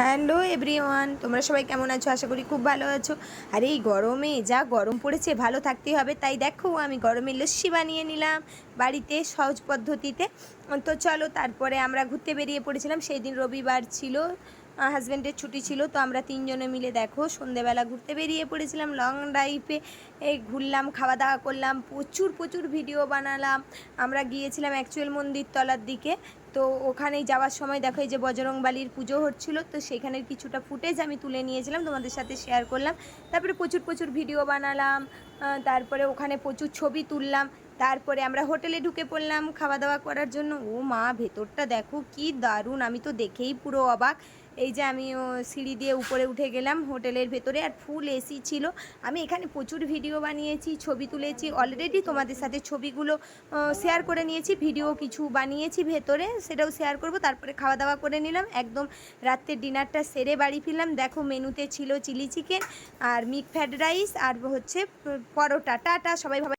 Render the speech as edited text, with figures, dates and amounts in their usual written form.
Hello everyone, তোমরা সবাই কেমন আছো? আশা করি খুব ভালো আছো। আর এই গরমে যা গরম পড়েছে, ভালো থাকতেই হবে। তাই দেখো আমি গরমে লস্যি বানিয়ে নিলাম বাড়িতে সহজ পদ্ধতিতে। তো চলো, তারপরে আমরা ঘুরতে বেরিয়ে পড়েছিলাম। সেই দিন রবিবার ছিল, হাজব্যান্ডের ছুটি ছিল। তো আমরা তিনজনে মিলে দেখো সন্ধেবেলা ঘুরতে বেরিয়ে পড়েছিলাম লং ড্রাইভে। এই ঘুরলাম, খাওয়া দাওয়া করলাম, প্রচুর প্রচুর ভিডিও বানালাম। আমরা গিয়েছিলাম অ্যাকচুয়াল মন্দির তলার দিকে। তো ওখানেই যাওয়ার সময় দেখো এই যে বজরংবলীর পুজো হচ্ছিলো, তো সেখানের কিছুটা ফুটেজ আমি তুলে নিয়েছিলাম, তোমাদের সাথে শেয়ার করলাম। তারপরে প্রচুর প্রচুর ভিডিও বানালাম, তারপরে ওখানে প্রচুর ছবি তুললাম। তারপরে আমরা হোটেলে ঢুকে পড়লাম খাওয়া দাওয়া করার জন্য। ও মা, ভেতরটা দেখো কি দারুণ, আমি তো দেখেই পুরো অবাক। এই যে আমি সিঁড়ি দিয়ে উপরে উঠে গেলাম হোটেলের ভেতরে, আর ফুল এসি ছিল। আমি এখানে প্রচুর ভিডিও বানিয়েছি, ছবি তুলেছি। অলরেডি তোমাদের সাথে ছবিগুলো শেয়ার করে নিয়েছি, ভিডিও কিছু বানিয়েছি ভেতরে, সেটাও শেয়ার করব। তারপরে খাওয়া দাওয়া করে নিলাম, একদম রাত্রের ডিনারটা সেরে বাড়ি ফিরলাম। দেখো মেনুতে ছিল চিলি চিকেন আর মিক্স ফ্রাইড রাইস আর হচ্ছে পরোটা। টাটা সবাই ভাবে।